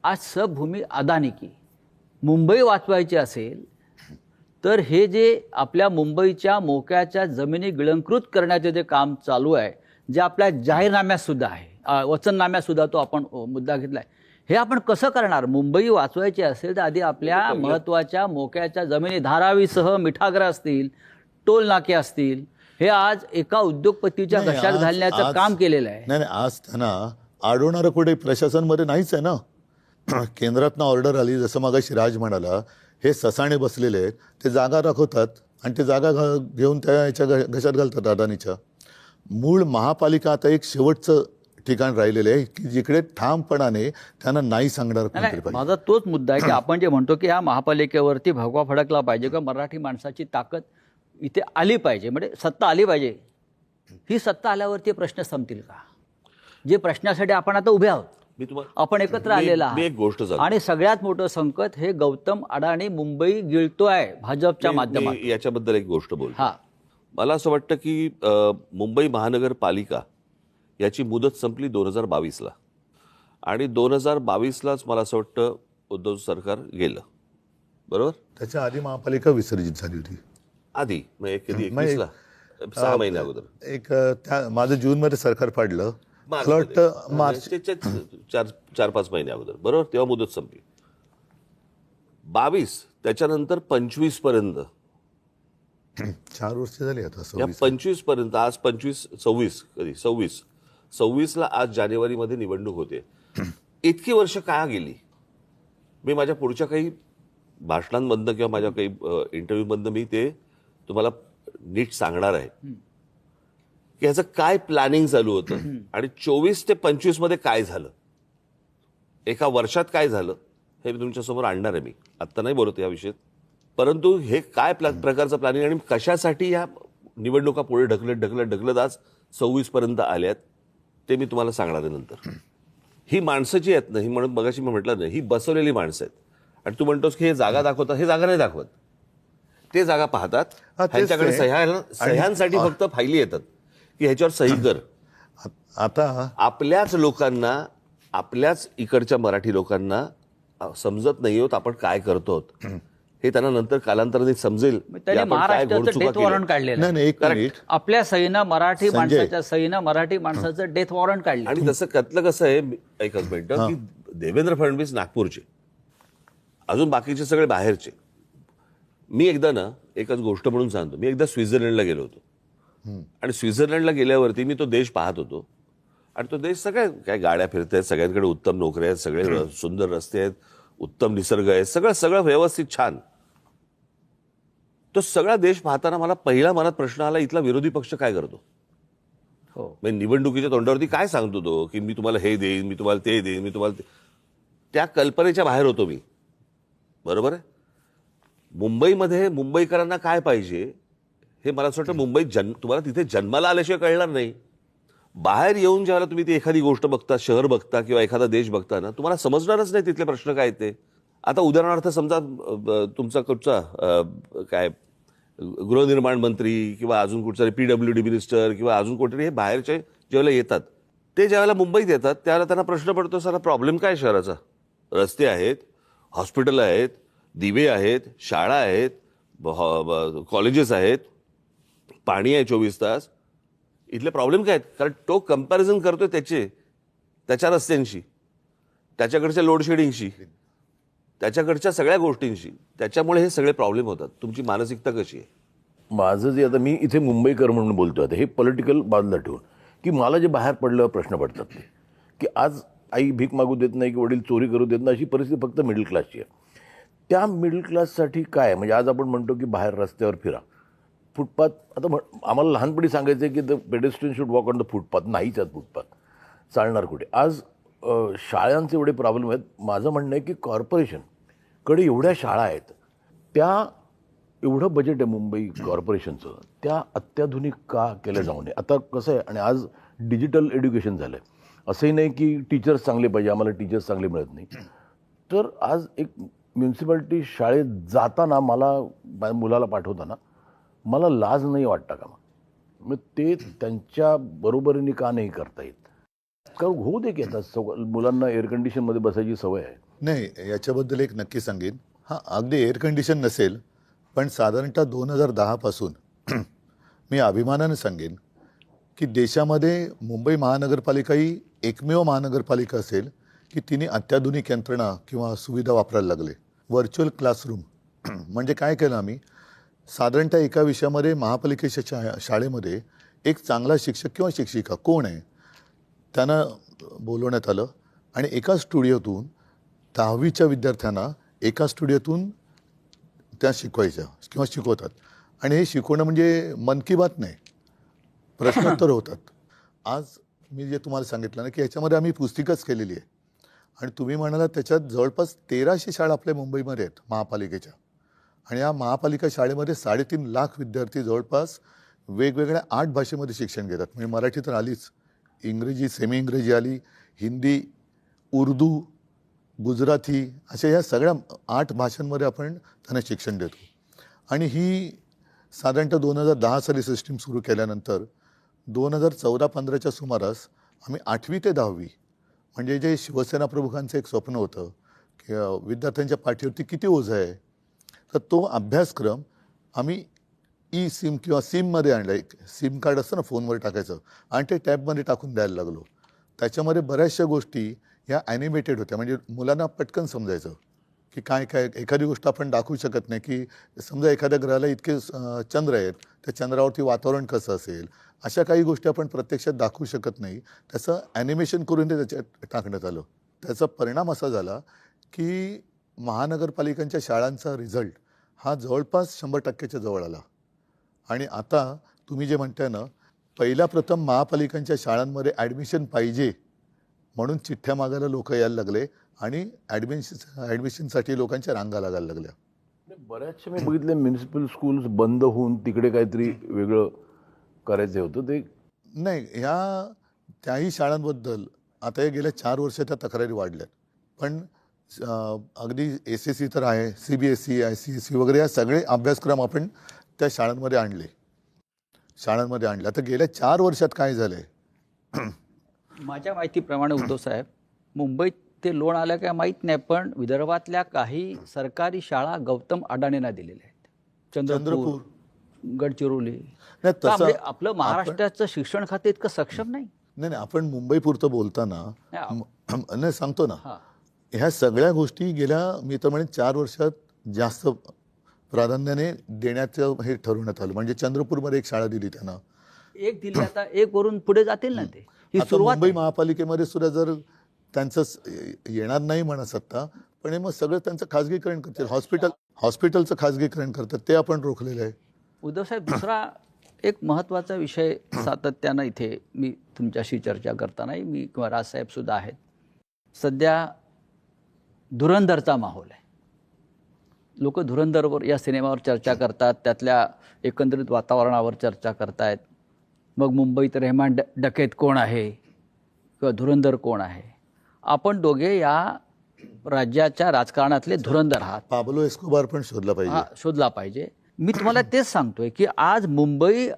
आज सब भूमी अदानी की. मुंबई वाचवायची असेल तर हे जे आपल्या मुंबईच्या मोक्याच्या जमिनी गिळंकृत करण्याचे जे काम चालू आहे, जे आपल्या जाहीरनाम्यात सुद्धा आहे, वचननाम्यात सुद्धा तो आपण मुद्दा घेतलाय, हे आपण कसं करणार? मुंबई वाचवायची असेल तर आधी आपल्या महत्त्वाच्या मोक्याच्या जमिनी, धारावीसह मिठागर असतील, टोल नाके असतील, हे आज एका उद्योगपतीच्या नाही, घशात घालण्याचं आज- काम केलेलं आहे. नाही, आज त्यांना अडवणारं कुठे प्रशासनमध्ये नाहीच आहे ना. केंद्रातनं ऑर्डर आली, जसं मगाशी राज म्हणाला, हे ससाणे बसलेले आहेत, ते जागा दाखवतात आणि ते जागा घेऊन त्या याच्या घशात घालतात अदानीच्या. मूळ महापालिका आता एक शेवटचं ठिकाण राहिलेलं आहे की जिकडे ठामपणाने त्यांना नाही सांगणार कोणतरी नाही, पाहिजे. माझा तोच मुद्दा आहे की आपण जे म्हणतो की ह्या महापालिकेवरती भगवा फडकला पाहिजे किंवा मराठी माणसाची ताकद इथे आली पाहिजे, म्हणजे सत्ता आली पाहिजे. ही सत्ता आल्यावरती प्रश्न संपतील का? जे प्रश्नासाठी आपण आता उभे आहोत, मी तुम्हाला आपण एकत्र आलेला मी एक गोष्ट सांगतो. आणि सगळ्यात मोठं संकट हे गौतम अडाणी मुंबई गिळतोय भाजपच्या माध्यमातून. मी याच्याबद्दल एक गोष्ट बोलतो. हा, मला असं वाटतं की मुंबई महानगरपालिका याची मुदत संपली 2022ला आणि 2022लाच मला असं वाटतं उद्धव सरकार गेलं. बरोबर? त्याच्या आधी महापालिका विसर्जित झाली होती. आधी म्हणजे कधी मग 21ला, 6 महिन्या अगोदर. एक त्या माझं जूनमध्ये सरकार पाडलं, मला वाटतं मार्च 4-5 महिने अगोदर. बरोबर? तेव्हा मुदत संपली. 22 त्याच्यानंतर 25 पर्यंत, 4 वर्ष झाली आता. या 26. 25 पर्यंत, आज 26 कधी 26ला आज जानेवारीमध्ये निवडणूक होते. इतकी वर्ष का गेली? मी माझ्या पुढच्या काही भाषणांमधनं किंवा माझ्या काही इंटरव्ह्यूमधनं मी ते तुम्हाला नीट सांगणार आहे की ह्याचं काय प्लॅनिंग चालू होतं आणि 24 ते 25 मध्ये काय झालं. एका वर्षात काय झालं हे मी तुमच्यासमोर आणणार आहे. मी आत्ता नाही बोलत या विषयात, परंतु हे काय प्रकारचं प्लॅनिंग आणि कशासाठी या निवडणुका पुढे ढकलत आज 26 पर्यंत आल्यात ते मी तुम्हाला सांगणार आहे नंतर. ही माणसं जी आहेत ना, ही म्हणून मगाशी मी म्हटलं ना, ही बसवलेली माणसं आहेत. आणि तू म्हणतोस की हे जागा दाखवतात, हे जागा नाही दाखवत. ते जागा पाहतात, तेच त्यांच्याकडे ते. सह्यांसाठी फक्त फायली येतात की ह्याच्यावर सही कर. आता आपल्याच लोकांना, आपल्याच इकडच्या मराठी लोकांना समजत नाही होत आपण काय करतो हे त्यांना नंतर कालांतराने समजेल की त्यांनी आपण काय महाराष्ट्राचं घोडचुका डेथ वॉरंट केल्या. काढलेलं नाही आहे. नाही, एक मिनिट. आपल्या सहीनं मराठी संजय. माणसाच्या सहीनं मराठी माणसाचं डेथ वॉरंट काढलं. आणि तसं त्यातलं कसं आहे, एकच मिनिटं, की देवेंद्र फडणवीस नागपूरचे, अजून बाकीचे सगळे बाहेरचे. मी एकदा ना, एकच गोष्ट म्हणून सांगतो, मी एकदा स्वित्झर्लंडला गेलो होतो. आणि स्वित्झर्लंडला गेल्यावरती मी तो देश पाहत होतो. आणि तो देश सगळ्या काय गाड्या फिरत आहेत, सगळ्यांकडे उत्तम नोकऱ्या आहेत, सगळे सुंदर रस्ते आहेत, उत्तम निसर्ग आहे, सगळं व्यवस्थित छान. तो सगळा देश पाहताना मला पहिला मनात प्रश्न आला, इथला विरोधी पक्ष काय करतो. हो. म्हणजे निवडणुकीच्या तोंडावरती काय सांगतो तो, की मी तुम्हाला हे देईन, मी तुम्हाला ते देईन, मी तुम्हाला त्या कल्पनेच्या बाहेर होतो मी. बरोबर आहे. मुंबईमध्ये मुंबईकरांना काय पाहिजे हे मला असं वाटतं मुंबईत तुम्हाला तिथे जन्माला आल्याशिवाय कळणार नाही. बाहेर येऊन ज्यावेळेला तुम्ही ती एखादी गोष्ट बघता, शहर बघता किंवा एखादा देश बघता ना, तुम्हाला समजणारच नाही तिथले प्रश्न काय ते. आता उदाहरणार्थ समजा तुमचा कुठचा काय गृहनिर्माण मंत्री किंवा अजून कुठचा PWD मिनिस्टर किंवा अजून कोणतरी हे बाहेरचे ज्यावेळेला येतात, ते ज्यावेळेला मुंबईत येतात त्यावेळेला त्यांना प्रश्न पडतो, सारा प्रॉब्लेम काय शहराचा. रस्ते आहेत, हॉस्पिटल आहेत, दिवे आहेत, शाळा आहेत, कॉलेजेस आहेत, पाणी आहे 24 तास. इथले प्रॉब्लेम काय आहेत. कारण तो कंपॅरिझन करतोय त्याच्या रस्त्यांशी, त्याच्याकडच्या लोडशेडिंगशी, त्याच्याकडच्या सगळ्या गोष्टींशी. त्याच्यामुळे हे सगळे प्रॉब्लेम होतात. तुमची मानसिकता कशी आहे. माझं जे आता मी इथे मुंबईकर म्हणून बोलतोय, आता हे पॉलिटिकल बाजूला ठेवून, की मला जे बाहेर पडल्यावर प्रश्न पडतात ते, की आज आई भीक मागू देत नाही की वडील चोरी करू देत नाही, अशी परिस्थिती फक्त मिडल क्लासची आहे. त्या मिडल क्लाससाठी काय म्हणजे आज आपण म्हणतो की बाहेर रस्त्यावर फिरा, फुटपाथ. आता आम्हाला लहानपणी सांगायचं की the pedestrian should walk on the footpath. नाहीच आहेत फुटपाथ, चालणार कुठे. आज शाळांचे एवढे प्रॉब्लेम आहेत. माझं म्हणणं आहे की कॉर्पोरेशनकडे एवढ्या शाळा आहेत, त्या एवढं बजेट आहे मुंबई कॉर्पोरेशनचं, त्या अत्याधुनिक का केल्या जाऊ नये. आता कसं आहे, आणि आज डिजिटल एज्युकेशन झालं आहे. असंही नाही की टीचर्स चांगले पाहिजे, आम्हाला टीचर्स चांगले मिळत नाही. तर आज एक म्युन्सिपाल्टी शाळेत जाताना मला मुलाला पाठवताना मला लाज नाही वाटता का. मग ते त्यांच्या बरोबरीने का नाही करता येत. कारण होऊ दे की आता मुलांना एअर कंडिशनमध्ये बसायची सवय आहे. नाही, याच्याबद्दल एक नक्की सांगेन. हां, अगदी एअर कंडिशन नसेल, पण साधारणतः 2010 पासून मी अभिमानाने सांगेन की देशामध्ये मुंबई महानगरपालिका ही एकमेव महानगरपालिका असेल की तिने अत्याधुनिक यंत्रणा किंवा सुविधा वापरायला लागले. व्हर्च्युअल क्लासरूम म्हणजे काय केलं आम्ही, साधारणतः एका विषयामध्ये महापालिकेच्या शाळेमध्ये एक चांगला शिक्षक किंवा शिक्षिका कोण आहे त्यांना बोलवण्यात आलं आणि एका स्टुडिओतून 10वीच्या विद्यार्थ्यांना एका स्टुडिओतून त्या शिकवायच्या किंवा शिकवतात. आणि हे शिकवणं म्हणजे मन की बात नाही, प्रश्नोत्तर होतात. आज मी जे तुम्हाला सांगितलं ना की याच्यामध्ये आम्ही पुस्तिकाच केलेली आहे. आणि तुम्ही म्हणाला त्याच्यात जवळपास 1300 शाळा आपल्या मुंबईमध्ये आहेत महापालिकेच्या. आणि या महापालिका शाळेमध्ये 3.5 लाख विद्यार्थी जवळपास वेगवेगळ्या 8 भाषेमध्ये शिक्षण घेतात. म्हणजे मराठी तर आलीच, इंग्रजी, सेमी इंग्रजी आली, हिंदी, उर्दू, गुजराती, अशा या सगळ्या 8 भाषांमध्ये आपण त्यांना शिक्षण देतो. आणि ही साधारणतः 2010 साली सिस्टीम सुरू केल्यानंतर 2014-15च्या सुमारास आम्ही 8वी ते 10वी म्हणजे जे शिवसेना प्रमुखांचं एक स्वप्न होतं की विद्यार्थ्यांच्या पाठीवरती किती ओझं आहे, तर तो अभ्यासक्रम आम्ही ई सिम किंवा सिममध्ये आणला. एक सिम कार्ड असतं ना फोनवर टाकायचं आणि ते टॅबमध्ये टाकून द्यायला लागलो. त्याच्यामध्ये बऱ्याचशा गोष्टी ह्या ॲनिमेटेड होत्या, म्हणजे मुलांना पटकन समजायचं की काय काय. एखादी गोष्ट आपण दाखवू शकत नाही की समजा एखाद्या ग्रहाला इतके चंद्र आहेत, त्या चंद्रावरती वातावरण कसं असेल, अशा काही गोष्टी आपण प्रत्यक्षात दाखवू शकत नाही. त्याचं ॲनिमेशन करून ते त्याच्यात टाकण्यात आलं. त्याचा परिणाम असा झाला की महानगरपालिकांच्या शाळांचा रिझल्ट हा जवळपास 100%च्या जवळ आला. आणि आता तुम्ही जे म्हणताय ना, पहिल्या प्रथम महापालिकांच्या शाळांमध्ये ॲडमिशन पाहिजे म्हणून चिठ्ठ्या मागायला लोक यायला लागले आणि ॲडमिशनसाठी लोकांच्या रांगा लागायला लागल्या. बऱ्याचशा मी बघितले म्युनिसिपल स्कूल्स बंद होऊन तिकडे काहीतरी वेगळं करायचं होतं ते. नाही, त्याही शाळांबद्दल आता हे गेल्या 4 वर्ष त्या तक्रारी वाढल्यात. पण अगदी SSC तर आहे, CBSE, ICSE वगैरे या सगळे अभ्यासक्रम आपण त्या शाळांमध्ये आणले. आता गेल्या 4 वर्षात काय झालंय? माझ्या माहितीप्रमाणे उद्धव साहेब, मुंबईत ते लोन आलं काय माहीत नाही, पण विदर्भातल्या काही सरकारी शाळा गौतम अडाणींना दिलेल्या आहेत. चंद्रपूर, गडचिरोली. नाही, का तसं म्हणजे आपलं महाराष्ट्राचं शिक्षण खाते इतकं सक्षम नाही. नाही, आपण मुंबई पुरतं बोलताना नाही सांगतो ना, हां, ह्या सगळ्या गोष्टी गेल्या मी तर म्हणेन 4 वर्षात जास्त प्राधान्याने देण्याचं हे ठरवण्यात आलं. म्हणजे चंद्रपूरमध्ये एक शाळा दिली त्यांना. एक दिली, आता एक वरून पुढे जातील ना ते. ही आता सुरुवात मुंबई आहे. महापालिकेमध्ये सुद्धा जर त्यांचं येणार नाही म्हणा सत्ता, पण हे मग सगळं त्यांचं खाजगीकरण करतील. हॉस्पिटलचं खाजगीकरण करतात, ते आपण रोखलेलं आहे. उद्धव साहेब, दुसरा एक महत्त्वाचा विषय सातत्यानं इथे मी तुमच्याशी चर्चा करतानाही मी किंवा राजसाहेब सुद्धा आहेत. सध्या धुरंधरचा माहोल आहे. लोक धुरंधरवर या सिनेमावर चर्चा करतात, त्यातल्या एकंदरीत वातावरणावर चर्चा करतायत. मग मुंबईत रेहमान डकेत कोण आहे किंवा धुरंधर कोण आहे? आपण दोघे या राज्याच्या राजकारणातले धुरंधर आहात. पाब्लो एस्कोबार पण शोधला पाहिजे. हा, शोधला पाहिजे. मी तुम्हाला तेच सांगतोय की आज मुंबई,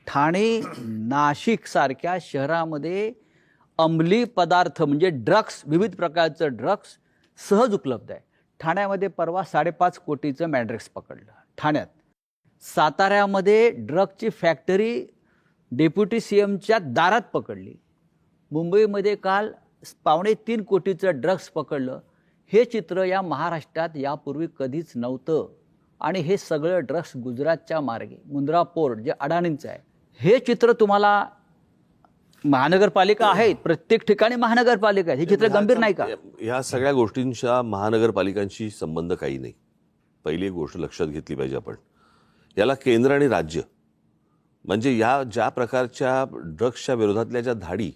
ठाणे, नाशिक सारख्या शहरामध्ये अंमली पदार्थ म्हणजे ड्रग्स, विविध प्रकारचं ड्रग्स सहज उपलब्ध आहे. ठाण्यामध्ये परवा 5.5 कोटीचं मॅड्रेक्स पकडलं ठाण्यात. साताऱ्यामध्ये ड्रगची फॅक्टरी डेप्युटी CMच्या दारात पकडली. मुंबईमध्ये काल 2.25 कोटीचं ड्रग्स पकडलं. हे चित्र या महाराष्ट्रात यापूर्वी कधीच नव्हतं. आणि हे सगळं ड्रग्स गुजरातच्या मार्गे, मुंद्रा पोर्ट जे अडाणींचं आहे, हे चित्र तुम्हाला महानगरपालिका आहेत, प्रत्येक ठिकाणी महानगरपालिका आहे. हे चित्र गंभीर नाही का? ह्या सगळ्या गोष्टींच्या महानगरपालिकांशी संबंध काही नाही. पहिली एक गोष्ट लक्षात घेतली पाहिजे आपण. याला केंद्र आणि राज्य, म्हणजे या ज्या प्रकारच्या ड्रग्सच्या विरोधातल्या ज्या धाडी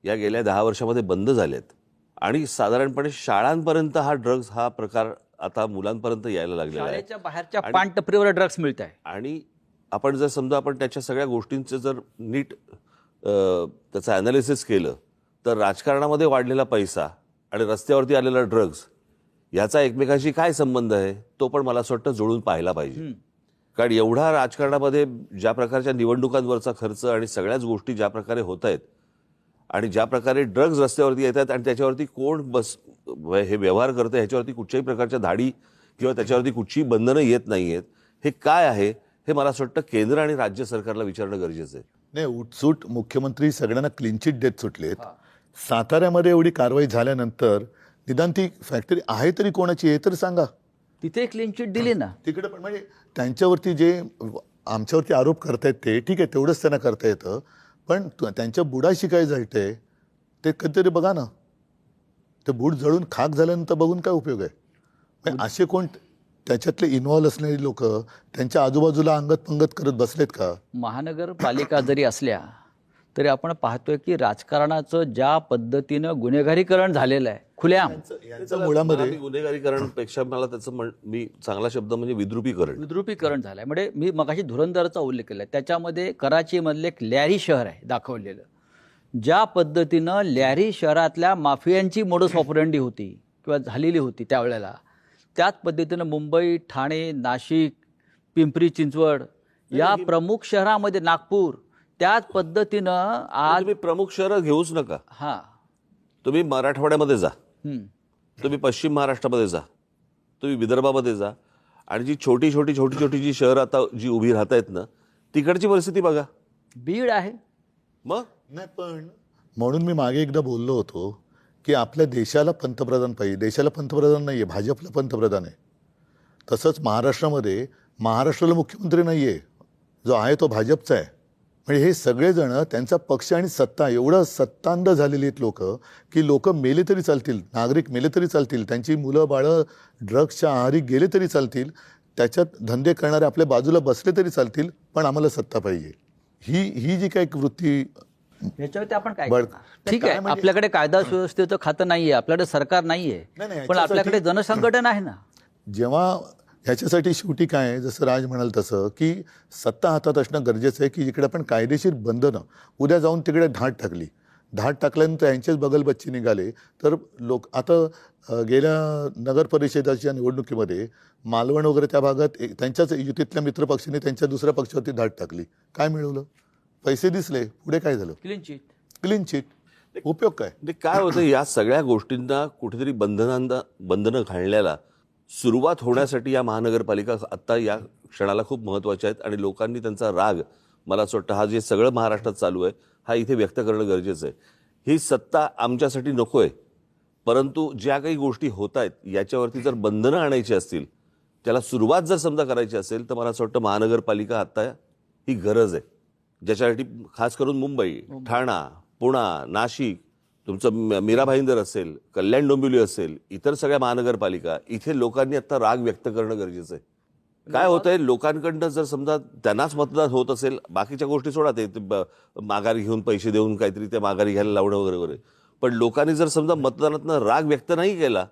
या गेल्या 10 वर्षामध्ये बंद झाल्यात आणि साधारणपणे शाळांपर्यंत हा ड्रग्स हा प्रकार आता मुलांपर्यंत यायला लागलेला आहे. शाळेच्या बाहेरच्या पानटपरीवर ड्रग्स मिळत आहे. आणि आपण जर समजा आपण त्याच्या सगळ्या गोष्टींचं जर नीट त्याचं ॲनालिसिस केलं तर राजकारणामध्ये वाढलेला पैसा आणि रस्त्यावरती आलेला ड्रग्स याचा एकमेकांशी काय संबंध आहे तो पण मला असं वाटतं जुळून पाहायला पाहिजे. कारण एवढा राजकारणामध्ये ज्या प्रकारच्या निवडणुकांवरचा खर्च आणि सगळ्याच गोष्टी ज्या प्रकारे होत आहेत आणि ज्या प्रकारे ड्रग्ज रस्त्यावरती येतात आणि त्याच्यावरती कोण हे व्यवहार करतं ह्याच्यावरती कुठच्याही प्रकारच्या धाडी किंवा त्याच्यावरती कुठचीही बंधनं येत नाही आहेत, हे काय आहे हे मला असं वाटतं केंद्र आणि राज्य सरकारला विचारणं गरजेचं आहे. नाही, उठसूट मुख्यमंत्री सगळ्यांना क्लीन चिट देत सुटलेत. साताऱ्यामध्ये एवढी कारवाई झाल्यानंतर निदान ती फॅक्टरी आहे तरी कोणाची हे तर सांगा. तिथे क्लीन चिट दिली ना. तिकडे पण म्हणजे त्यांच्यावरती जे आमच्यावरती आरोप करतायत ते ठीक आहे, तेवढंच त्यांना करता येतं. पण त्यांच्या बुडाशी काय जळतंय ते कधीतरी बघा ना. ते बूड जळून खाक झाल्यानंतर बघून काय उपयोग आहे? म्हणजे असे कोण त्याच्यातले इन्व्हॉल्व असलेली लोक त्यांच्या आजूबाजूला अंगत पंगत करत बसलेत का? महानगरपालिका जरी असल्या तरी आपण पाहतोय की राजकारणाचं ज्या पद्धतीनं गुन्हेगारीकरण झालेलं आहे खुल्याम. यांचं मुळामध्ये गुन्हेगारीकरणपेक्षा मला त्याचं मी चांगला शब्द म्हणजे विद्रुपीकरण झालंय. म्हणजे मी मगाशी धुरंधरचा उल्लेख केला, त्याच्यामध्ये कराचीमधलं एक लॅरी शहर आहे दाखवलेलं. ज्या पद्धतीनं लॅरी शहरातल्या माफियांची मोडस ऑपरेंडी होती किंवा झालेली होती त्यावेळेला, त्याच पद्धतीनं मुंबई, ठाणे, नाशिक, पिंपरी चिंचवड या प्रमुख शहरामध्ये, नागपूर, त्याच पद्धतीनं आज तुम्ही प्रमुख शहरं घेऊच नका. हां, तुम्ही मराठवाड्यामध्ये जा, तुम्ही पश्चिम महाराष्ट्रामध्ये जा, तुम्ही विदर्भामध्ये जा आणि जी छोटी जी शहरं आता जी उभी राहत आहेत ना तिकडची परिस्थिती बघा. बीड आहे. मग नाही, पण म्हणून मी मागे एकदा बोललो होतो की आपल्या देशाला पंतप्रधान पाहिजे. देशाला पंतप्रधान नाही आहे, भाजपला पंतप्रधान आहे. तसंच महाराष्ट्राला मुख्यमंत्री नाही आहे, जो आहे तो भाजपचा आहे. म्हणजे हे सगळेजण त्यांचा पक्ष आणि सत्ता एवढं सत्तांध झालेली आहेत लोक की लोक मेले तरी चालतील, नागरिक मेले तरी चालतील, त्यांची मुलं बाळं ड्रग्सच्या आहारी गेले तरी चालतील, त्याच्यात धंदे करणारे आपल्या बाजूला बसले तरी चालतील, पण आम्हाला सत्ता पाहिजे. ही जी काही वृत्ती ह्याच्यावरती आपण काय बरं. करणार? नाही, ठीक काय आहे, म्हणजे- आपल्याकडे कायदा सुव्यवस्थेचं खातं नाहीये, आपल्याकडे सरकार नाहीये, नाही, पण ह्याच्यासाठी- आपल्याकडे जनसंघटन आहे ना. जेव्हा ह्याच्यासाठी शेवटी काय आहे, जसं राज म्हणाल तसं की सत्ता हातात असणं गरजेचं आहे की जिकडे आपण कायदेशीर बंधनं उद्या जाऊन तिकडे धाड टाकल्यानंतर यांचेच बगलबच्चे निघाले तर लोक आता गेल्या नगर परिषदाच्या निवडणुकीमध्ये मालवण वगैरे त्या भागात त्यांच्याच युतीतल्या मित्रपक्षांनी त्यांच्या दुसऱ्या पक्षावरती धाड टाकली. काय मिळवलं? पैसे दिसले, पुढे काय झालं? Clean chit. Clean chit. उपयोग काय? म्हणजे काय होतं, या सगळ्या गोष्टींना कुठेतरी बंधनं घालण्याला सुरुवात होण्यासाठी या महानगरपालिका आता या क्षणाला खूप महत्त्वाच्या आहेत आणि लोकांनी त्यांचा राग, मला असं वाटतं, हा जे सगळं महाराष्ट्रात चालू आहे हा इथे व्यक्त करणं गरजेचं आहे. ही सत्ता आमच्यासाठी नको आहे, परंतु ज्या काही गोष्टी होत आहेत याच्यावरती जर बंधनं आणायची असतील, त्याला सुरुवात जर समजा करायची असेल, तर मला असं वाटतं महानगरपालिका आता ही गरज आहे, ज्याच्यासाठी खास करून मुंबई, ठाणा, पुणा, नाशिक, तुमचं मीरा भाईंदर असेल, कल्याण डोंबिवली असेल, इतर सगळ्या महानगरपालिका, इथे लोकांनी आता राग व्यक्त करणं गरजेचं आहे. काय होतंय, लोकांकडनं जर समजा त्यांनाच मतदान होत असेल, बाकीच्या गोष्टी सोडा, ते माघारी घेऊन पैसे देऊन काहीतरी त्या माघारी घ्यायला लावणं वगैरे वगैरे, पण लोकांनी जर समजा मतदानातनं राग व्यक्त नाही केला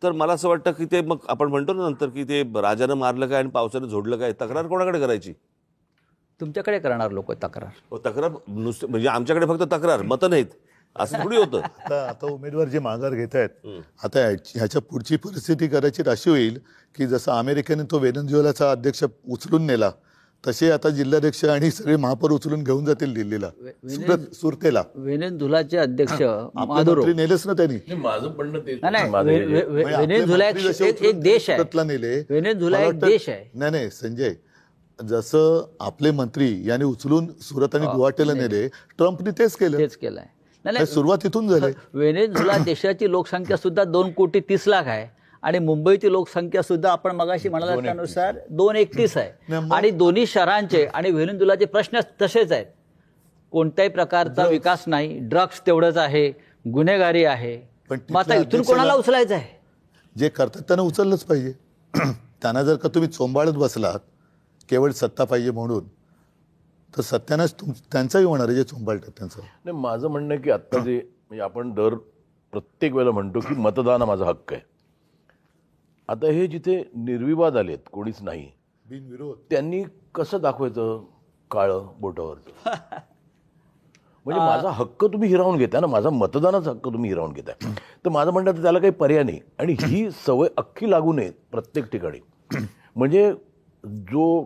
तर मला असं वाटतं की ते मग आपण म्हणतो ना नंतर की ते राजानं मारलं काय आणि पावसानं झोडलं काय, तक्रार कोणाकडे करायची? तुमच्याकडे करणार लोक तक्रार. तक्रार नुसतं म्हणजे आमच्याकडे फक्त तक्रार, मतं नाहीत असं थोडी होतं. आता उमेदवार जे माघार घेत आहेत, आता ह्याच्या पुढची परिस्थिती कदाचित अशी होईल की जसं अमेरिकेने तो व्हेनेझुएलाचा अध्यक्ष उचलून नेला, तसे आता जिल्हाध्यक्ष आणि सगळे महापौर उचलून घेऊन जातील दिल्लीला, सुरतेला. व्हेनेझुएलाचे अध्यक्ष आपले मादुरो. मंत्री नेलेच ना त्यांनी. नाही, माझं म्हणणं तेच नाही, नाही, माझं हे- म्हणजे आपले व्हेनेझुएला मंत्री जसे एक उचलून देश आहे. सुरतला नेले. व्हेनेझुएला मला एक वाटतं- देश आहे. नाही संजय, जसं आपले मंत्री यांनी उचलून सुरत आणि गुवाहाटीला नेले, ट्रम्पने तेच केलं. तेच केलंय. नाही, हे सुरुवात इथून झाली. व्हेनेझुएला देशाची लोकसंख्या सुद्धा 2,30,00,000 आहे आणि मुंबईची लोकसंख्या सुद्धा आपण मगाशी म्हणाला त्यानुसार 231 आहे. नाही, मग- आणि दोन्ही शहरांचे आणि व्हेनेझुएलाचे प्रश्न तसेच आहेत. कोणत्याही प्रकारचा विकास नाही, ड्रग्स तेवढंच आहे, गुन्हेगारी आहे. पण मग आता तिथल्या इथून कोणाला अध्यक्षाला- उचलायचं आहे? जे करतात त्यांना उचललंच पाहिजे. त्यांना जर का तुम्ही चोंबाळत बसलात केवळ सत्ता पाहिजे म्हणून, तर सत्यानाच त्यांचाही होणार आहे जे चोंबाळतात त्यांचं. नाही, माझं म्हणणं आहे की आत्ता जे म्हणजे आपण प्रत्येक वेळेला म्हणतो की मतदान हा माझा हक्क आहे. आता हे जिथे निर्विवाद आलेत, कोणीच नाही, बिनविरोध. त्यांनी कसं दाखवायचं काळं बोटावरचं? म्हणजे माझा हक्क तुम्ही हिरावून घेताय ना, माझा मतदानाचा हक्क तुम्ही हिरावून घेताय. तर माझं म्हणणं आहे त्याला काही पर्याय नाही आणि ही सवय अख्खी लागू नये प्रत्येक ठिकाणी. म्हणजे जो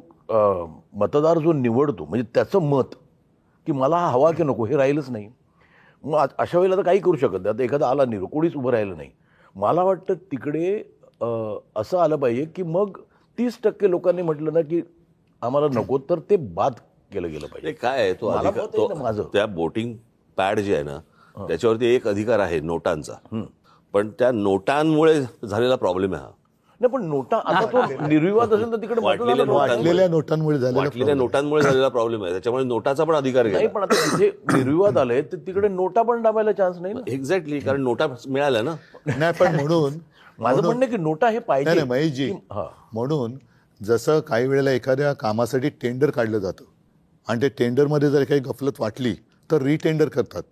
मतदार जो निवडतो म्हणजे त्याचं मत की मला हा हवा की नको हे राहिलंच नाही. मग अशा वेळेला तर काही करू शकत नाही. आता एखादा आला निरो, कोणीच उभं राहिलं नाही, मला वाटतं तिकडे असं आलं पाहिजे की मग 30% लोकांनी म्हटलं ना की आम्हाला नको, तर ते बाद केलं गेलं पाहिजे. ते काय आहे, तो मला अधिकार, मत आहे ना माझं. त्या वोटिंग पॅड जे आहे ना त्याच्यावरती एक अधिकार आहे नोटांचा, पण त्या नोटांमुळे झालेला प्रॉब्लेम आहे हा. नाही, पण नोटा आता तो निर्विवाद असेल तर तिकडे वाटलेल्या मतदानाला नोटा- वाटलेल्या नोटांमुळे झालेला वाटलेल्या नोटांमुळे झालेला प्रॉब्लेम आहे, त्याच्यामुळे नोटाचा पण अधिकार नाही. घ्या. पण आता तिथे निर्विवाद आले तर तिकडे नोटा पण दाबायला चान्स नाही ना. एक्झॅक्टली, कारण नोटा मिळाल्या ना. नाही, पण म्हणून माझं म्हणणं आहे की नोटा हे नाही पाहिजे. नाही महेशजी, हा. म्हणून जसं काही वेळेला एखाद्या कामासाठी टेंडर काढलं जातं आणि ते टेंडरमध्ये जर काही गफलत वाटली तर रिटेंडर करतात.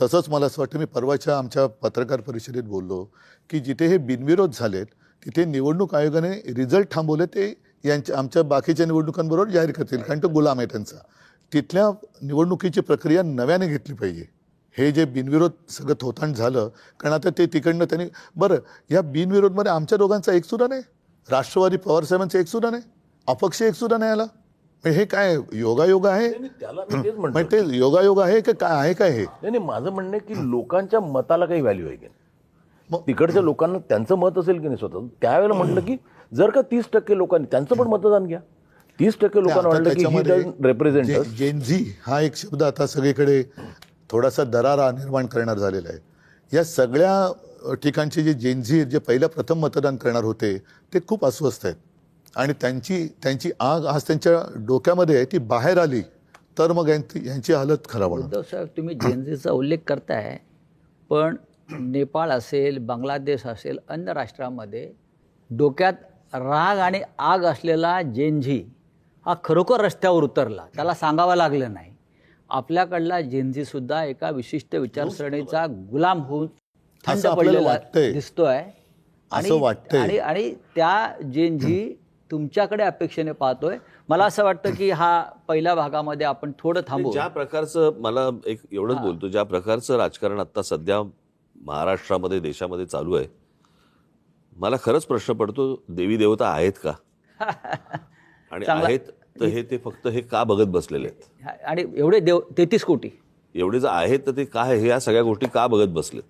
तसंच मला असं वाटतं, मी परवाच्या आमच्या पत्रकार परिषदेत बोललो की जिथे हे बिनविरोध झालेत तिथे निवडणूक आयोगाने रिझल्ट थांबवले, ते आमच्या बाकीच्या निवडणुकांबरोबर जाहीर करतील, कारण तो गुलाम आहे त्यांचा. तिथल्या निवडणुकीची प्रक्रिया नव्याने घेतली पाहिजे. हे जे बिनविरोध सगळं थोतांड झालं, कारण आता ते तिकडनं त्यांनी, बरं या बिनविरोधमध्ये आमच्या दोघांचा एकसुद्धा नाही, राष्ट्रवादी पवारसाहेबांचा एकसुद्धा नाही, अपक्ष एकसुद्धा नाही आला. हे काय योगायोग आहे? त्याला मी तेच म्हणतो. म्हणजे ते योगायोग आहे की काय आहे? काय हे? नाही, माझं म्हणणं आहे की लोकांच्या मताला काही व्हॅल्यू आहे की नाही. मग- तिकडच्या लोकांना त्यांचं मत असेल की नाही स्वतः, त्यावेळेला म्हटलं की जर का 30% लोकांनी त्यांचं पण मतदान घ्या. 30% लोकांना वाटलं की he doesn't represent us. Gen Z हा एक शब्द आता सगळीकडे थोडासा दरारा निर्माण करणार झालेला आहे. या सगळ्या ठिकाणचे जे जेनझी जे प्रथम मतदान करणार होते ते खूप अस्वस्थ आहेत आणि त्यांची आग आज त्यांच्या डोक्यामध्ये आहे, ती बाहेर आली तर मग यांची हालत खराब होणार. उद्धव साहेब, तुम्ही जेनझीचा उल्लेख करताय, पण नेपाळ असेल, बांगलादेश असेल, अन्य राष्ट्रामध्ये डोक्यात राग आणि आग असलेला जेनझी हा खरोखर रस्त्यावर उतरला, त्याला सांगावं लागलं नाही. आपल्याकडला जेनझी सुद्धा एका विशिष्ट विचारसरणीचा गुलाम होऊन थंड असं आपल्याला पडलेला वाटतंय. दिसतोय. असं वाटतंय. आणि त्या जेनझी तुमच्याकडे अपेक्षेने पाहतोय. मला असं वाटतं की हा पहिल्या भागामध्ये आपण थोडं थांबू. ज्या प्रकारचं मला एक एवढंच बोलतो, ज्या प्रकारचं राजकारण आता सध्या महाराष्ट्रामध्ये देशामध्ये चालू आहे, मला खरंच प्रश्न पडतो, देवी देवता आहेत का? आणि आहेत तर हे ते फक्त हे का बघत बसलेले आहेत? आणि एवढे 33 कोटी एवढे जर आहेत तर ते काय हे या सगळ्या गोष्टी का बघत बसलेत?